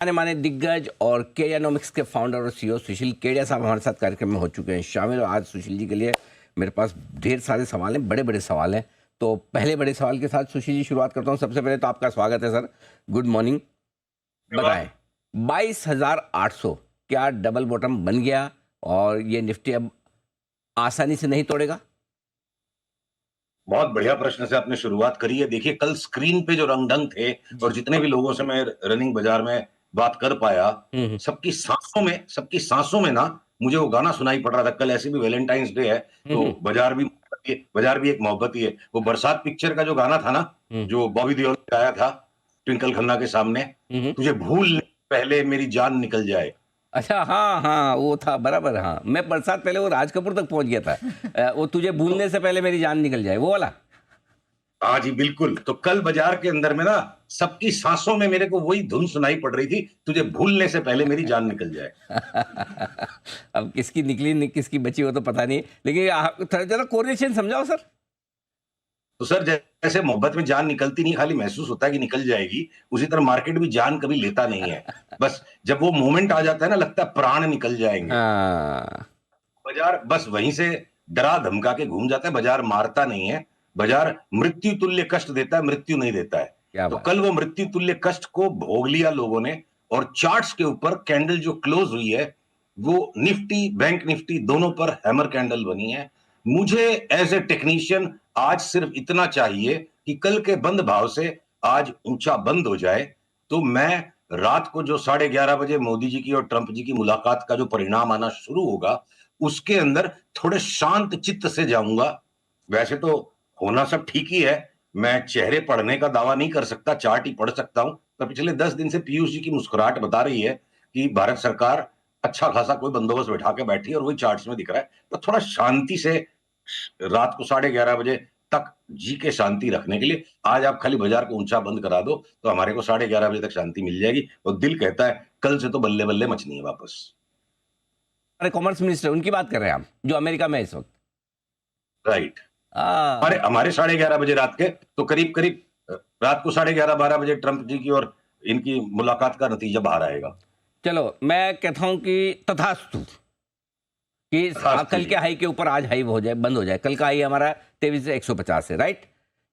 जाने माने दिग्गज और केडियानोमिक्स के फाउंडर और सीईओ सुशील केडिया साहब हमारे साथ कार्यक्रम में हो चुके हैं शामिल। और आज सुशील जी के लिए मेरे पास ढेर सारे सवाल हैं, बड़े बड़े सवाल हैं। तो पहले बड़े सवाल के साथ सुशील जी शुरुआत करता हूं। सबसे पहले तो आपका स्वागत है सर, गुड मॉर्निंग। बताएं 22,800 क्या डबल बॉटम बन गया और ये निफ्टी अब आसानी से नहीं तोड़ेगा? बहुत बढ़िया प्रश्न से आपने शुरुआत करी है। देखिए, कल स्क्रीन पे जो रंग-ढंग थे और जितने भी लोगों से मैं रनिंग बाजार में बात कर पाया, हम्म। सबकी सांसों में ना मुझे वो गाना सुनाई पड़ रहा था। कल ऐसे भी वैलेंटाइन्स डे है, तो हम्म। बाजार भी एक मोहब्बत ही है। वो बरसात पिक्चर का जो गाना था ना, हम्म। जो बॉबी देओल ने गाया था ट्विंकल खन्ना के सामने, हम्म। तुझे भूलने से पहले मेरी जान निकल जाए। अच्छा, हाँ हाँ, वो था बराबर। हाँ, मैं बरसात पहले वो राज कपूर तक पहुंच गया था। वो तुझे भूलने से पहले मेरी जान निकल जाए, वो वाला। हाँ जी, बिल्कुल। तो कल बाजार के अंदर में ना सबकी सांसों में मेरे को वही धुन सुनाई पड़ रही थी, तुझे भूलने से पहले मेरी जान निकल जाए। अब किसकी निकली किसकी बची वो तो पता नहीं, लेकिन थोड़ा जरा कोरिलेशन समझाओ सर। तो सर, जैसे मोहब्बत में जान निकलती नहीं, खाली महसूस होता है कि निकल जाएगी, उसी तरह मार्केट भी जान कभी लेता नहीं है। बस जब वो मोमेंट आ जाता है ना, लगता है प्राण निकल जाएंगे। हाँ, बाजार बस वहीं से डरा धमका के घूम जाता है। बाजार मारता नहीं है, बाजार मृत्यु तुल्य कष्ट देता है, मृत्यु नहीं देता है। क्या तो बात। कल वो मृत्यु तुल्य कष्ट को भोग लिया लोगों ने, और चार्ट्स के ऊपर कैंडल जो क्लोज हुई है, वो निफ्टी बैंक निफ्टी दोनों पर हैमर कैंडल बनी है। मुझे एज ए टेक्नीशियन आज सिर्फ इतना चाहिए कि कल के बंद भाव से आज ऊंचा बंद हो जाए, तो मैं रात को जो 11:30 बजे मोदी जी की और ट्रंप जी की मुलाकात का जो परिणाम आना शुरू होगा, उसके अंदर थोड़े शांत चित्त से जाऊंगा। वैसे तो होना सब ठीक ही है, मैं चेहरे पढ़ने का दावा नहीं कर सकता, चार्ट ही पढ़ सकता हूं। पर पिछले 10 दिन से पीयूष जी की मुस्कुराहट बता रही है कि भारत सरकार अच्छा खासा कोई बंदोबस्त बैठा के बैठी है, और वही चार्ट्स में दिख रहा है। तो थोड़ा शांति से रात को 11:30 बजे तक जी के शांति रखने के लिए आज आप खाली बाजार को ऊंचा बंद करा दो, तो हमारे को 11:30 बजे तक शांति मिल जाएगी। और दिल कहता है कल से तो बल्ले बल्ले मचनी है वापस। अरे कॉमर्स मिनिस्टर उनकी बात कर रहे हैं हम, जो अमेरिका में है इस वक्त। राइट। आ, हमारे हमारे 11:30 बजे रात के, तो करीब करीब रात को 11:30-12 बजे ट्रंप जी की और इनकी मुलाकात का नतीजा बाहर आएगा। चलो मैं कहता हूं कि तथास्तु कि तथास्तु कल के जी। हाई के ऊपर आज हाई हो जाए, बंद हो जाए। कल का हाई हमारा 23,150 है, राइट?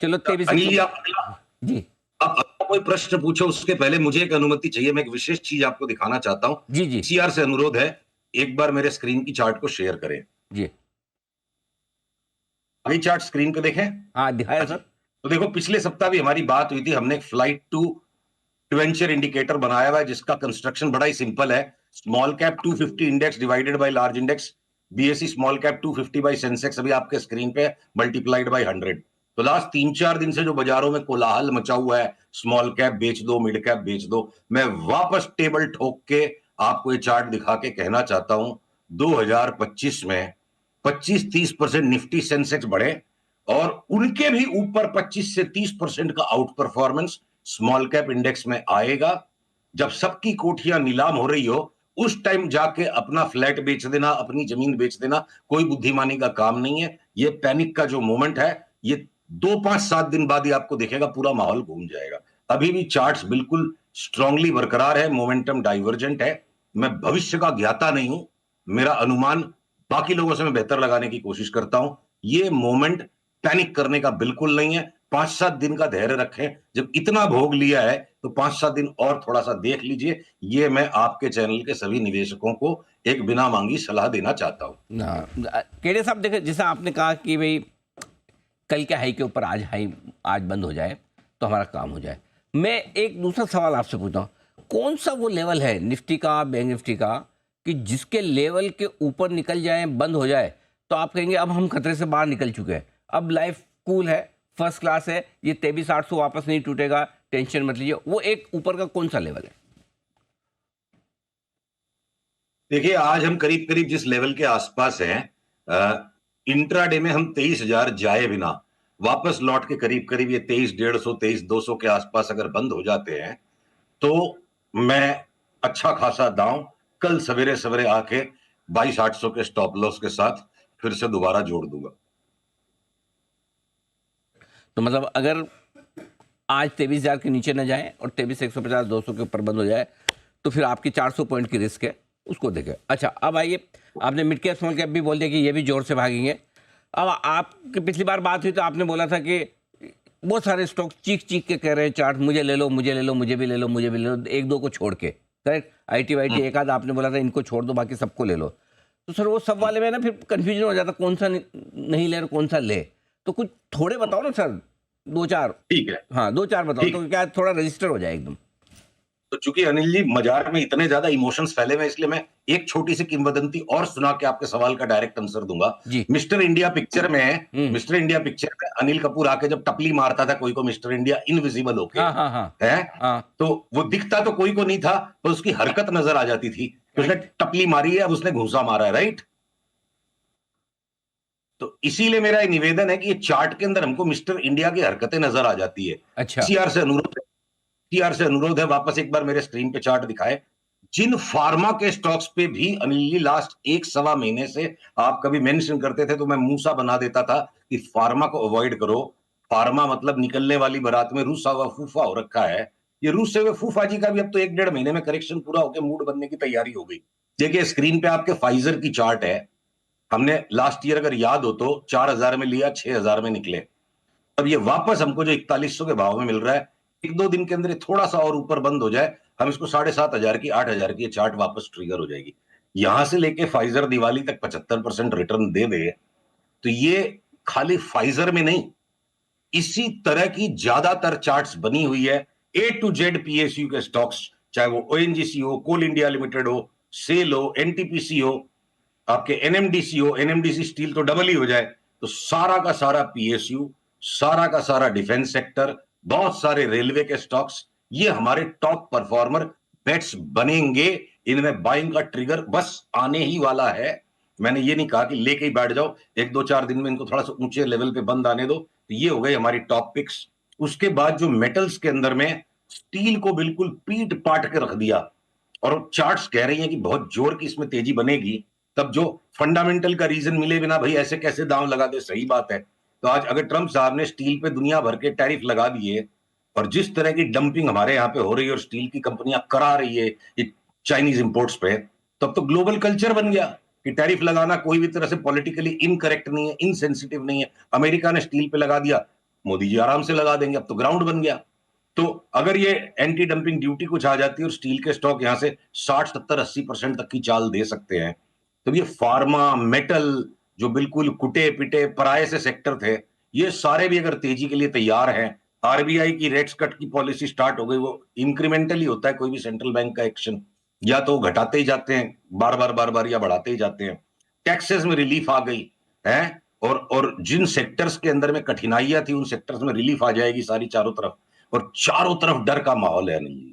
चलो 23 अनिल जी, 150। आप अगला जी आप अगला कोई प्रश्न पूछो, उसके पहले मुझे एक अनुमति चाहिए। मैं एक विशेष चीज आपको दिखाना चाहता हूँ। जी जी सीआर से अनुरोध है, एक बार मेरे स्क्रीन की चार्ट को शेयर करें। जी। अभी चार्ट स्क्रीन पे देखें। हाँ दिखाया हाँ जी। सर। तो देखो, पिछले सप्ताह भी हमारी बात हुई थी। हमने एक फ्लाइट टू वेंचर इंडिकेटर बनाया हुआ है, जिसका कंस्ट्रक्शन बड़ा ही सिंपल है। Small cap 250 index divided by large index, BSE small cap 250 by Sensex, अभी आपके स्क्रीन पे मल्टीप्लाइड बाय 100। तो लास्ट 3-4 दिन से जो बाजारों में कोलाहल मचा हुआ है, स्मॉल कैप बेच दो, मिड कैप बेच दो, मैं वापस टेबल ठोक के आपको ये चार्ट दिखा के कहना चाहता हूं, 2025 में 25-30% निफ्टी सेंसेक्स बढ़े, और उनके भी ऊपर 25 से 30% का out performance small cap index में आएगा। जब सबकी कोठियां नीलाम हो रही हो, उस टाइम जाके अपना फ्लैट बेच देना, अपनी जमीन बेच देना कोई बुद्धिमानी का काम नहीं है। ये पैनिक का जो मोमेंट है, ये 2-5-7 दिन बाद ही आपको दिखेगा, पूरा माहौल घूम जाएगा। अभी भी चार्ट्स बिल्कुल स्ट्रांगली बरकरार है, मोमेंटम डाइवर्जेंट है। मैं भविष्य का ज्ञाता नहीं हूं, मेरा अनुमान बाकी लोगों से मैं बेहतर लगाने की कोशिश करता हूं। ये मोमेंट पैनिक करने का बिल्कुल नहीं है। 5-7 दिन का धैर्य रखें। जब इतना भोग लिया है, तो 5-7 दिन और थोड़ा सा देख लीजिए। ये मैं आपके चैनल के सभी निवेशकों को एक बिना मांगी सलाह देना चाहता हूं। केड़े साहब देखे, जैसा आपने कहा कि भाई कल के हाई के ऊपर आज हाई आज बंद हो जाए तो हमारा काम हो जाए। मैं एक दूसरा सवाल आपसे पूछता हूँ, कौन सा वो लेवल है निफ्टी का, बैंक निफ्टी का, कि जिसके लेवल के ऊपर निकल जाए, बंद हो जाए, तो आप कहेंगे अब हम खतरे से बाहर निकल चुके हैं, अब लाइफ कूल है, फर्स्ट क्लास है, ये 23,800 वापस नहीं टूटेगा, टेंशन मत लीजिए। वो एक ऊपर का कौन सा लेवल है? देखिए, आज हम करीब करीब जिस लेवल के आसपास हैं, इंट्राडे में हम 23,000 जाए बिना वापस लौट के करीब करीब ये 23,150 23,200 के आसपास अगर बंद हो जाते हैं, तो मैं अच्छा खासा दांव कल सवेरे सवेरे आके 22,800 के स्टॉप लॉस के साथ फिर से दोबारा जोड़ दूंगा। तो मतलब अगर आज 23,000 के नीचे न जाए और 23,150 200 के ऊपर बंद हो जाए, तो फिर आपकी 400 पॉइंट की रिस्क है, उसको देखें। अच्छा, अब आइए, आपने मिड कैप स्मॉल कैप भी बोल दिया कि ये भी जोर से भागेंगे। अब आपकी पिछली बार बात हुई तो आपने बोला था कि बहुत सारे स्टॉक चीख चीख के कह रहे हैं चार्ट, मुझे ले लो, मुझे ले लो, मुझे भी ले लो, मुझे भी ले लो, एक दो को छोड़ के, करेक्ट? आईटी वाईटी एक आध आपने बोला था इनको छोड़ दो, बाकी सबको ले लो। तो सर वो सब वाले में ना फिर कंफ्यूजन हो जाता, कौन सा नहीं ले और कौन सा ले। तो कुछ थोड़े बताओ ना सर, दो चार। ठीक है। हाँ, दो चार बताओ ठीक। तो क्या थोड़ा रजिस्टर हो जाए एकदम। तो चूंकि अनिल जी बाजार में इतने ज्यादा इमोशंस फैले हुए, इसलिए मैं एक छोटी सी किंवदंती और सुना के आपके सवाल का डायरेक्ट आंसर दूंगा। जी। मिस्टर इंडिया पिक्चर में अनिल कपूर आके जब टपली मारता था कोई को, मिस्टर इंडिया इनविजिबल होके, हाँ हाँ हाँ है, हाँ। तो वो दिखता तो कोई को नहीं था, पर उसकी हरकत नजर आ जाती थी कि उसने टपली मारी है, अब उसने घूंसा मारा है, राइट? तो इसीलिए मेरा ये निवेदन है कि ये चार्ट के अंदर हमको मिस्टर इंडिया की हरकतें नजर आ जाती है। अच्छा। सीआर से अनुरोध है, वापस एक बार मेरे स्क्रीन पे चार्ट दिखाए। जिन फार्मा के स्टॉक्स पे भी अनिल जी लास्ट एक सवा महीने से आप कभी मेंशन करते थे तो मैं मूसा बना देता था कि फार्मा को अवॉइड करो। फार्मा मतलब निकलने वाली बारात में रूसा हुआ फूफा हो रखा है। ये रूसे हुए फूफा जी का भी अब तो 1-1.5 महीने में करेक्शन पूरा होकर मूड बनने की तैयारी हो गई। देखिए स्क्रीन पे आपके फाइजर की चार्ट है। हमने लास्ट ईयर अगर याद हो तो 4,000 में लिया, 6,000 में निकले। अब ये वापस हमको जो 4100 के भाव में मिल रहा है, एक दो दिन के अंदर थोड़ा सा और ऊपर बंद हो जाए, हम इसको 7,500 की, 8,000 की चार्ट वापस ट्रिगर हो जाएगी। यहां से लेके फाइजर दिवाली तक 75% रिटर्न दे दे, तो ये खाली फाइजर में नहीं, इसी तरह की ज्यादातर चार्ट्स बनी हुई है। ए टू जेड पीएसयू के स्टॉक्स, चाहे वो ओएनजीसी हो, कोल इंडिया लिमिटेड हो, सेल हो, एनटीपीसी हो, आपके एनएमडीसी हो, एनएमडीसी स्टील तो डबल ही हो जाए, तो सारा का सारा पीएसयू, सारा का सारा डिफेंस सेक्टर, बहुत सारे रेलवे के स्टॉक्स, ये हमारे टॉप परफॉर्मर बेट्स बनेंगे। इनमें बाइंग का ट्रिगर बस आने ही वाला है। मैंने ये नहीं कहा कि लेके ही बैठ जाओ, एक दो चार दिन में इनको थोड़ा सा ऊंचे लेवल पे बंद आने दो। तो ये हो गई हमारी टॉप पिक्स। उसके बाद जो मेटल्स के अंदर में स्टील को बिल्कुल पीट पाट के रख दिया, और चार्ट्स कह रही हैं कि बहुत जोर की इसमें तेजी बनेगी। तब जो फंडामेंटल का रीजन मिले बिना भाई ऐसे कैसे दांव लगा दे, सही बात है। तो आज अगर ट्रंप साहब ने स्टील पे दुनिया भर के टैरिफ लगा दिए, और जिस तरह की डंपिंग हमारे यहाँ पे हो रही है और स्टील की कंपनियां करा रही है ये चाइनीज इंपोर्ट्स पे, तब तो ग्लोबल कल्चर बन गया कि टैरिफ लगाना कोई भी तरह से पॉलिटिकली इनकरेक्ट नहीं है, इनसेंसिटिव नहीं है। अमेरिका ने स्टील पे लगा दिया, मोदी जी आराम से लगा देंगे, अब तो ग्राउंड बन गया। तो अगर ये एंटी डंपिंग ड्यूटी कुछ आ जाती है और स्टील के स्टॉक यहां से 60, 70, 80% तक की चाल दे सकते हैं, तो ये फार्मा, मेटल, जो बिल्कुल कुटे पिटे पराये से सेक्टर थे, ये सारे भी अगर तेजी के लिए तैयार हैं। आरबीआई की रेट्स कट की पॉलिसी स्टार्ट हो गई, वो इंक्रीमेंटली होता है कोई भी सेंट्रल बैंक का एक्शन, या तो घटाते ही जाते हैं बार बार या बढ़ाते ही जाते हैं। टैक्सेस में रिलीफ आ गई है, और जिन सेक्टर्स के अंदर में कठिनाइयां थी उन सेक्टर्स में रिलीफ आ जाएगी सारी चारों तरफ, और चारों तरफ डर का माहौल है नहीं।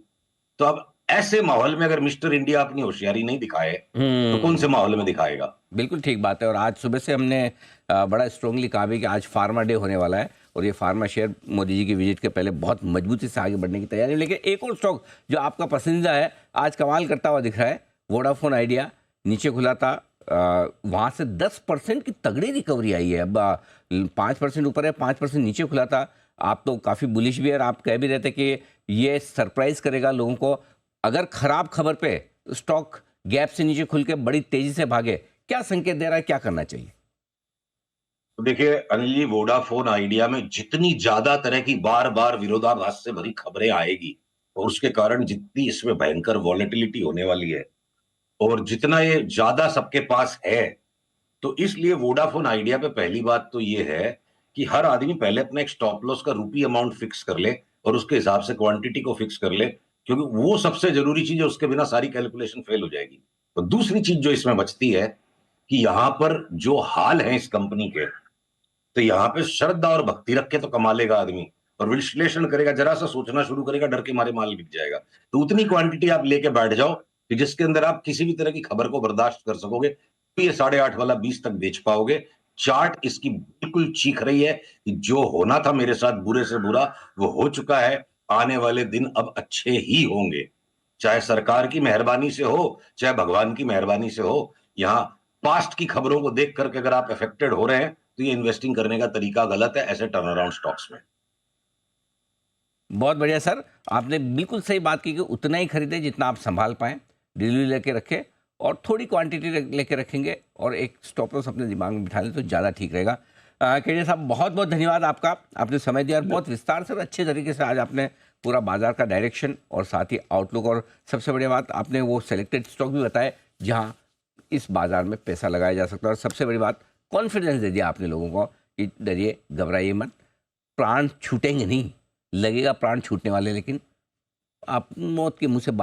तो अब ऐसे माहौल में अगर मिस्टर इंडिया अपनी होशियारी नहीं दिखाए तो कौन से माहौल में दिखाएगा? बिल्कुल ठीक बात है। और आज सुबह से हमने बड़ा स्ट्रांगली कहा भी कि आज फार्मा डे होने वाला है, और ये फार्मा शेयर मोदी जी की विजिट के पहले बहुत मजबूती से आगे बढ़ने की तैयारी है। लेकिन एक और स्टॉक जो आपका पसंदीदा है, आज कमाल करता हुआ दिख रहा है, वोडाफोन आइडिया। नीचे खुला था, वहाँ से 10% की तगड़ी रिकवरी आई है। अब 5% ऊपर है, 5% नीचे खुला था। आप तो काफ़ी बुलिश भी है, और आप कह भी रहे थे कि ये सरप्राइज करेगा लोगों को अगर खराब खबर पे स्टॉक गैप से नीचे खुल के बड़ी तेजी से भागे। क्या संकेत दे रहा है, क्या करना चाहिए? तो देखिए अनिल जी, वोडाफोन आइडिया में जितनी ज्यादा तरह की बार बार विरोधाभास से भरी खबरें आएगी, और उसके कारण जितनी इसमें भयंकर वॉलेटिलिटी होने वाली है, और जितना ये ज्यादा सबके पास है, तो इसलिए वोडाफोन आइडिया पे पहली बात तो ये है कि हर आदमी पहले अपना एक स्टॉप लॉस का रूपी अमाउंट फिक्स कर ले, और उसके हिसाब से क्वांटिटी को फिक्स कर ले, क्योंकि वो सबसे जरूरी चीज है, उसके बिना सारी कैलकुलेशन फेल हो जाएगी। तो दूसरी चीज जो इसमें बचती है कि यहां पर जो हाल है इस कंपनी के, तो यहाँ पे श्रद्धा और भक्ति रख के तो कमा लेगा आदमी, और विश्लेषण करेगा, जरा सा सोचना शुरू करेगा, डर के मारे माल बिक जाएगा। तो उतनी क्वांटिटी आप लेके बैठ जाओ कि जिसके अंदर आप किसी भी तरह की खबर को बर्दाश्त कर सकोगे, तो ये 8.5 वाला 20 तक बेच पाओगे। चार्ट इसकी बिल्कुल चीख रही है कि जो होना था मेरे साथ बुरे से बुरा वो हो चुका है, आने वाले दिन अब अच्छे ही होंगे, चाहे सरकार की मेहरबानी से हो, चाहे भगवान की मेहरबानी से हो। यहाँ पास्ट की खबरों को देख करके अगर आप अफेक्टेड हो रहे हैं, तो ये इन्वेस्टिंग करने का तरीका गलत है ऐसे टर्न अराउंड स्टॉक्स में। बहुत बढ़िया सर, आपने बिल्कुल सही बात की कि उतना ही खरीदें जितना आप संभाल पाएँ, डिलीवरी लेके रखें और थोड़ी क्वांटिटी लेके रखेंगे और एक स्टॉप लॉस अपने दिमाग में बिठा लें तो ज़्यादा ठीक रहेगा। केडिया साहब, बहुत बहुत धन्यवाद आपका, आपने समय दिया और बहुत विस्तार से और अच्छे तरीके से आज आपने पूरा बाजार का डायरेक्शन और साथ ही आउटलुक और सबसे बड़ी बात आपने वो सेलेक्टेड स्टॉक भी बताए जहाँ इस बाजार में पैसा लगाया जा सकता है और सबसे बड़ी बात कॉन्फिडेंस दे दिया आपने लोगों को कि डरिए, घबराइए मत, प्राण छूटेंगे नहीं, लगेगा प्राण छूटने वाले, लेकिन आप मौत के मुंह से